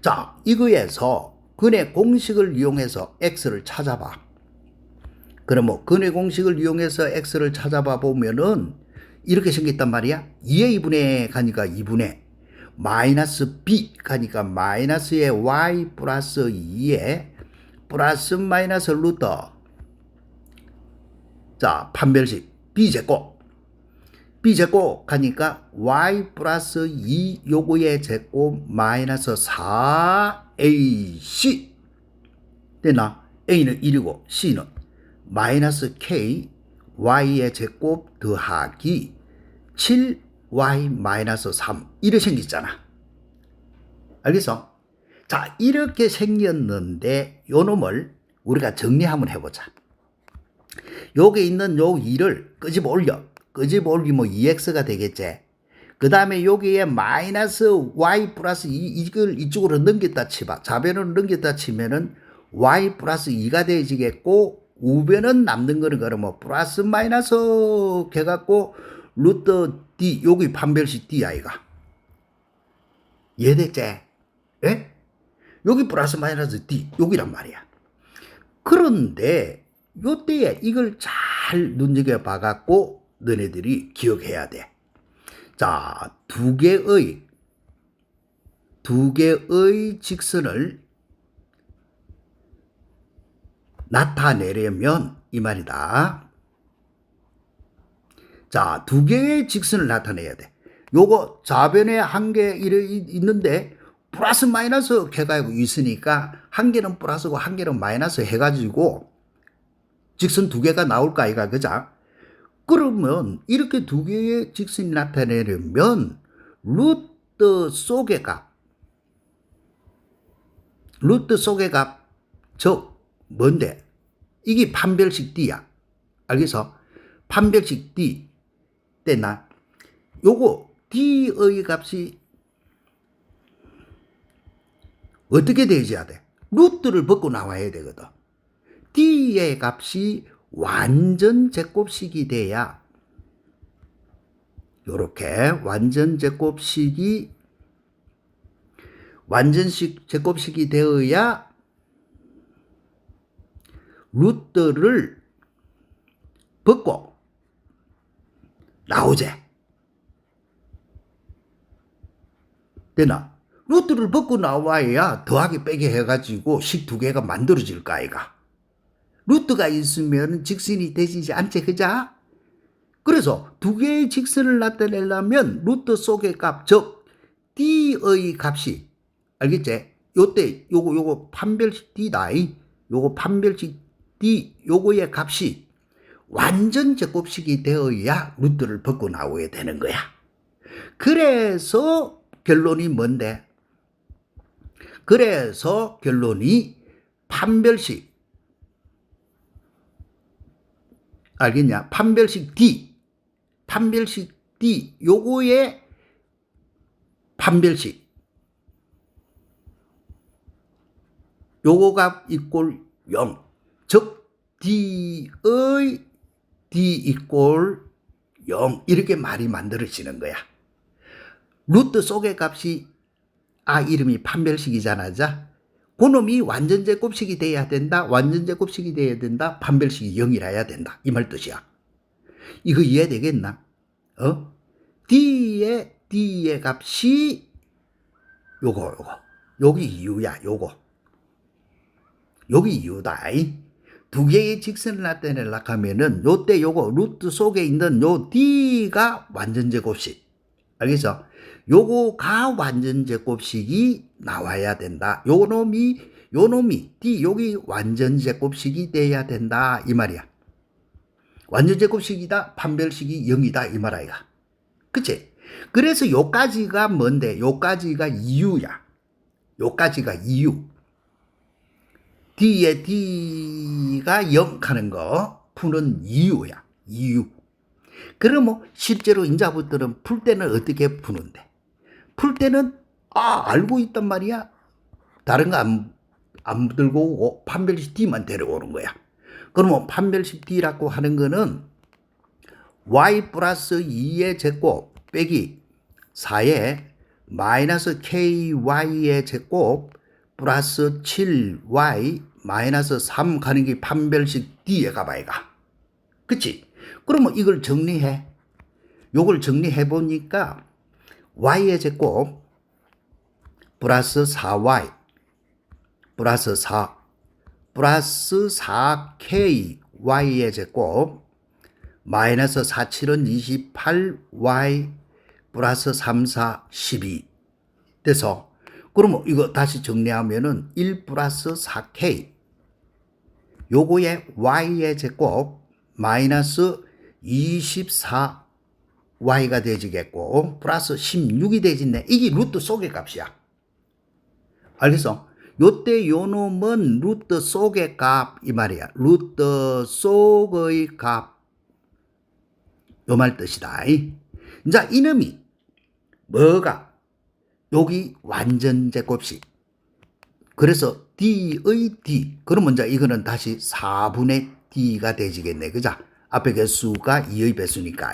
Speaker 1: 자, 이거에서 근의 공식을 이용해서 x를 찾아봐. 그러면 근의 공식을 이용해서 x를 찾아봐 보면은 이렇게 생겼단 말이야. 2의 2분의 가니까 2분의 마이너스 b 가니까 마이너스의 y 플러스 2에 플러스 마이너스 루트. 자, 판별식 b제곱 b제곱 가니까 y 플러스 2 요거의 제곱 마이너스 4ac 됐나? a는 1이고 c는 마이너스 k y의 제곱 더하기 7 y 마이너스 3 이렇게 생겼잖아. 알겠어? 자, 이렇게 생겼는데 요 놈을 우리가 정리 한번 해보자. 여기 있는 요 2를 끄집어 올려. 끄집어 올리면 2x가 되겠지. 그 다음에 여기에 마이너스 y 플러스 2 이걸 이쪽으로 넘겼다 치봐. 좌변으로 넘겼다 치면은 y 플러스 2가 되어지겠고 우변은 남는 거는 그러면 플러스 마이너스 해갖고 루트 d 여기 판별식 d 아이가. 이해됐지? 예? 여기 플러스 마이너스 d 여기란 말이야. 그런데 요때에 이걸 잘 눈여겨 봐갖고 너네들이 기억해야 돼. 자, 두 개의 직선을 나타내려면 이 말이다. 자, 두 개의 직선을 나타내야 돼. 요거 좌변에 한 개 있는데 플러스 마이너스 해가지고 있으니까 한 개는 플러스고 한 개는 마이너스 해가지고 직선 두 개가 나올까 이가 그자? 그러면 이렇게 두 개의 직선이 나타내려면 루트 속의 값 즉 뭔데? 이게 판별식 D야. 알겠어? 판별식 D 때나 요거 D의 값이 어떻게 되어야 돼? 루트를 벗고 나와야 되거든. D의 값이 완전 제곱식이 돼야 요렇게 완전 제곱식이 되어야 루트를 벗고 나오지. 되나? 루트를 벗고 나와야 더하기 빼기 해가지고 식 두 개가 만들어질 거 아이가. 루트가 있으면 직선이 되지 않지, 그자? 그래서 두 개의 직선을 나타내려면 루트 속의 값, 즉 D의 값이 알겠지? 요때 요거 판별식 D다. 요거 판별식 D 요거의 값이 완전 제곱식이 되어야 루트를 벗고 나오게 되는 거야. 그래서 결론이 뭔데? 그래서 결론이 판별식 알겠냐? 판별식 D 요거의 판별식 요거가 이꼴 0 즉 D의 D 이꼴 0 이렇게 말이 만들어지는 거야. 루트 속의 값이 이름이 판별식이잖아. 자, 그놈이 완전 제곱식이 돼야 된다. 완전 제곱식이 돼야 된다. 판별식이 0이라야 된다. 이 말 뜻이야. 이거 이해되겠나? D의 값이 요거. 여기 이유야. 여기 이유다. 두 개의 직선을 나타내려고 하면은 요때 요거 루트 속에 있는 요 D가 완전 제곱식. 알겠어? 요거가 완전 제곱식이 나와야 된다. 요 놈이 D 여기 완전 제곱식이 돼야 된다. 이 말이야. 완전 제곱식이다. 판별식이 0이다. 이 말 아이가. 그치? 그래서 요까지가 뭔데? 요까지가 이유야. 요까지가 이유. D에 D가 0 하는 거 푸는 이유야. 이유. 그러면 실제로 인자부터는 풀 때는 어떻게 푸는데? 풀 때는 알고 있단 말이야. 다른 거 안 들고 오고 판별식 D만 데려오는 거야. 그러면 판별식 D라고 하는 거는 y 플러스 2의 제곱 빼기 4의 마이너스 ky의 제곱 플러스 7y 마이너스 3 가는 게 판별식 D의 값아이가. 그치? 그러면 이걸 정리해. 요걸 정리해 보니까 y의 제곱 플러스 4y 플러스 4 플러스 4k y의 제곱 마이너스 4, 7은 28 y 플러스 3, 4, 12 돼서 그러면 이거 다시 정리하면은 1 플러스 4k 요거의 y의 제곱 마이너스 24 y가 되지겠고 플러스 16이 되지네. 이게 루트 속의 값이야. 알겠어? 요때 요 놈은 루트 속의 값 이 말이야. 루트 속의 값 요 말 뜻이다. 자, 이놈이 뭐가 여기 완전 제곱식. 그래서 d의 d. 그러면 자 이거는 다시 4분의 d가 되지겠네. 그자? 앞에 개수가 2의 배수니까.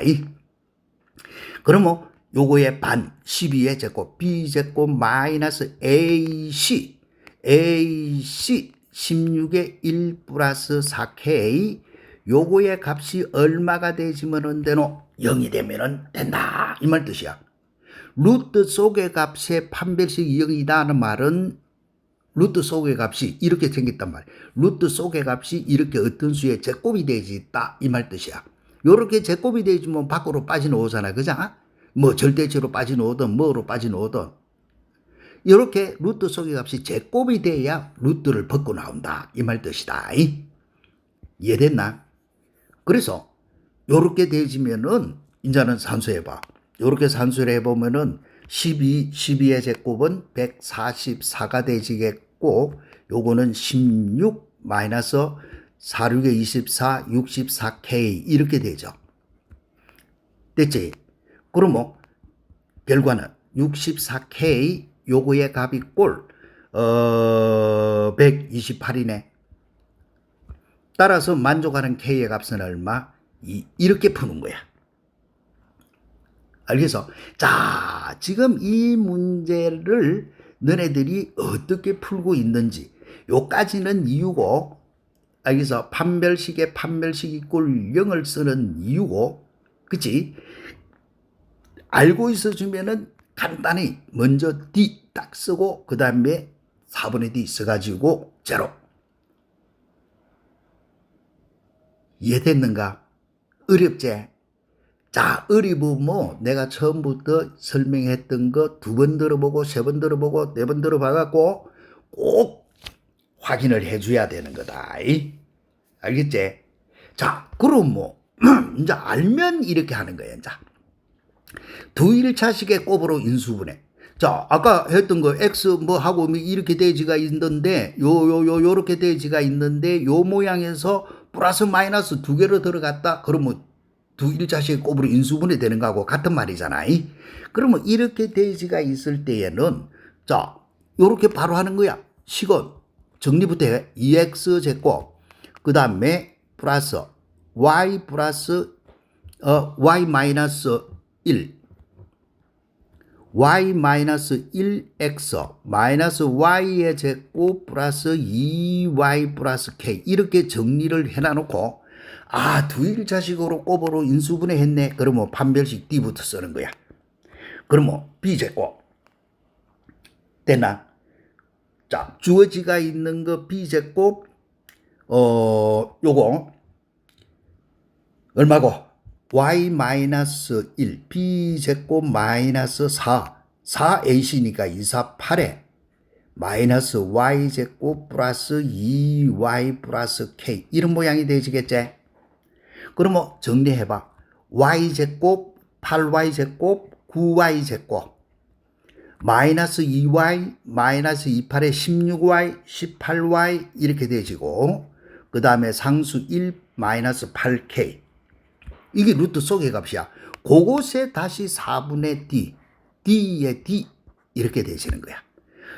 Speaker 1: 그러면 요거의 반 12의 제곱 b제곱 마이너스 ac 16의 1 플러스 4k 요거의 값이 얼마가 되지면은 되노? 0이 되면은 된다. 이 말 뜻이야. 루트 속의 값의 판별식 0이다는 말은 루트 속의 값이 이렇게 생겼단 말이야. 루트 속의 값이 이렇게 어떤 수의 제곱이 되지 있다. 이 말 뜻이야. 요렇게 제곱이 되지면 밖으로 빠져나오잖아. 그잖아? 뭐 절대치로 빠져나오든 뭐로 빠져나오든 이렇게 루트 속의 값이 제곱이 돼야 루트를 벗고 나온다. 이 말 뜻이다. 이해됐나? 그래서 요렇게 되지면은 이제는 산수해봐. 요렇게 산수를 해보면은 12의 제곱은 144가 되지겠고 요거는 16 마이너스 46의 24 64k 이렇게 되죠. 됐지? 그러면 결과는 64k 요거의 값이 꼴 128이네. 따라서 만족하는 k의 값은 얼마? 이렇게 푸는 거야. 알겠어? 자, 지금 이 문제를 너네들이 어떻게 풀고 있는지 요까지는 이유고, 알겠어? 판별식에 판별식 이꼴 0을 쓰는 이유고, 그치? 알고 있어주면은 간단히 먼저 D 딱 쓰고 그 다음에 4분의 D 써가지고 제로. 이해됐는가? 어렵지? 자, 어리부모 내가 처음부터 설명했던 거 2번 들어보고 3번 들어보고 4번 들어봐갖고 꼭 확인을 해줘야 되는 거다. 알겠지? 자, 그럼 뭐 이제 알면 이렇게 하는 거야. 이제 두 1차식의 곱으로 인수분해. 자, 아까 했던 거 x 뭐 하고 이렇게 대지가 있는데 요렇게 대지가 있는데 요 모양에서 플러스 마이너스 2개로 들어갔다. 그러면 두 1차식의 곱으로 인수분해 되는 거하고 같은 말이잖아. 그러면 이렇게 대지가 있을 때에는 자, 요렇게 바로 하는 거야. 식은 정리부터 해. 2x 제곱 그 다음에 플러스 y 플러스 y 마이너스 1 y 마이너스 1x 마이너스 y의 제곱 플러스 2y 플러스 k 이렇게 정리를 해놔놓고 아, 두 1차식으로 곱으로 인수분해 했네. 그러면 판별식 D부터 쓰는 거야. 그러면 B제곱 됐나? 자, 주어지가 있는 거 B제곱 요거 얼마고? y-1 b제곱 마이너스 4ac니까 248에 마이너스 y제곱 플러스 2y 플러스 k 이런 모양이 되지겠지? 그러면 정리해봐. y제곱 8y제곱 9y제곱 마이너스 2y 마이너스 28에 16y 18y 이렇게 되지고 그 다음에 상수 1 마이너스 8k 이게 루트 속의 값이야. 그곳에 다시 4분의 D, D의 D 이렇게 되시는 거야.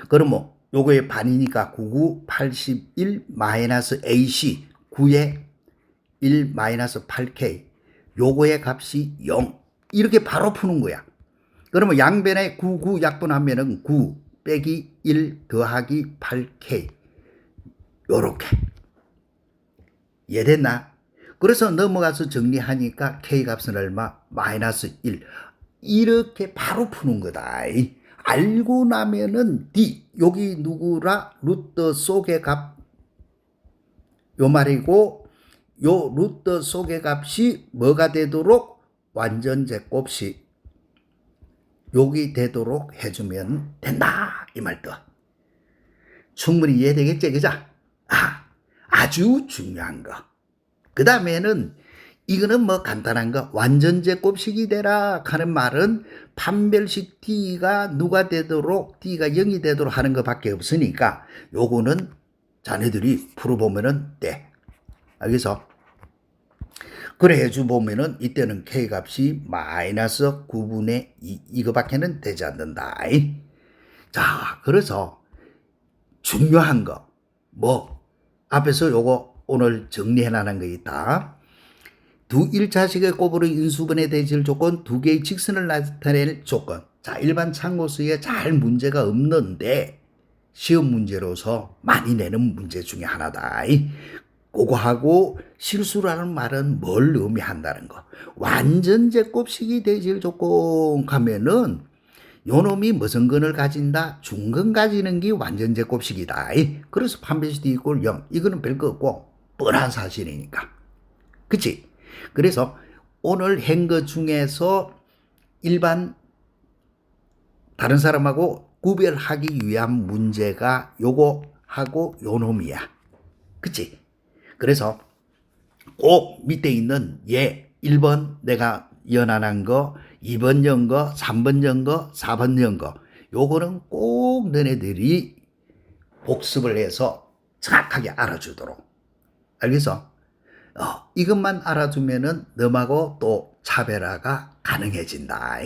Speaker 1: 그러면 요거의 반이니까 99, 81 마이너스 AC 9의 1 마이너스 8K 요거의 값이 0 이렇게 바로 푸는 거야. 그러면 양변에 99 약분하면은 9 빼기 1 더하기 8K 요렇게 이해됐나? 그래서 넘어가서 정리하니까 K값은 얼마? 마이너스 1. 이렇게 바로 푸는 거다. 알고 나면은 D, 여기 누구라? 루트 속의 값. 요 말이고, 요 루트 속의 값이 뭐가 되도록? 완전 제곱식. 여기 되도록 해주면 된다. 이 말도. 충분히 이해되겠지? 그죠? 아주 중요한 거. 그 다음에는 이거는 뭐 간단한 거 완전제 곱식이 되라 하는 말은 판별식 D가 누가 되도록 D가 0이 되도록 하는 것밖에 없으니까 요거는 자네들이 풀어보면은 돼. 알겠어? 그래 해주보면은 이때는 K값이 마이너스 9분의 2 이거밖에는 되지 않는다. 자, 그래서 중요한 거 뭐 앞에서 요거 오늘 정리해놔는 거 있다. 두 1차식의 곱으로 인수분해 대질 조건, 두 개의 직선을 나타낼 조건. 자, 일반 참고서에 잘 문제가 없는데 시험 문제로서 많이 내는 문제 중에 하나다. 그거하고 실수라는 말은 뭘 의미한다는 거. 완전제 곱식이 대질 조건 하면은 요놈이 무슨 근을 가진다? 중근 가지는 게 완전제 곱식이다. 그래서 판별식 D 이꼴 0. 이거는 별거 없고 뻔한 사실이니까. 그치? 그래서 오늘 한 것 중에서 일반 다른 사람하고 구별하기 위한 문제가 요거하고 요놈이야. 그치? 그래서 꼭 밑에 있는 얘 1번 내가 연안한 거, 2번 연거, 3번 연거, 4번 연거 요거는 꼭 너네들이 복습을 해서 정확하게 알아주도록. 알겠어? 이것만 알아두면은 너하고 또 차별화가 가능해진다.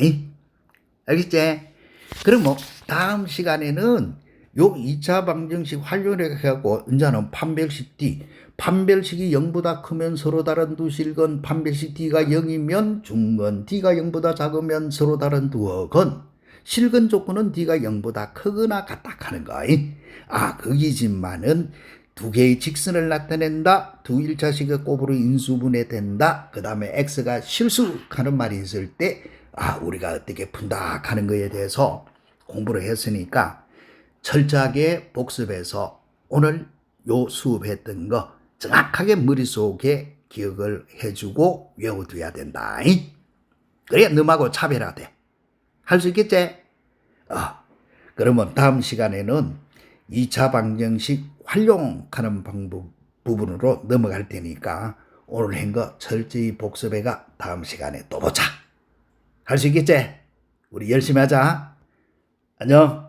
Speaker 1: 알겠지? 그럼 뭐 다음 시간에는 요 2차 방정식 활용해갖고 이제는 판별식 D. 판별식이 0보다 크면 서로 다른 두 실근, 판별식 D가 0이면 중근, D가 0보다 작으면 서로 다른 두 어근. 실근 조건은 D가 0보다 크거나 같다 하는 거. 거기지만은 두 개의 직선을 나타낸다. 두 1차식의 곱으로 인수분해된다. 그 다음에 X가 실수하는 말이 있을 때 우리가 어떻게 푼다 하는 거에 대해서 공부를 했으니까 철저하게 복습해서 오늘 요 수업했던 거 정확하게 머릿속에 기억을 해주고 외워둬야 된다. 그래야 너하고 차별화돼. 할 수 있겠지? 그러면 다음 시간에는 2차 방정식 활용하는 방법 부분으로 넘어갈 테니까 오늘 한 거 철저히 복습해가 다음 시간에 또 보자. 할 수 있겠지? 우리 열심히 하자. 안녕.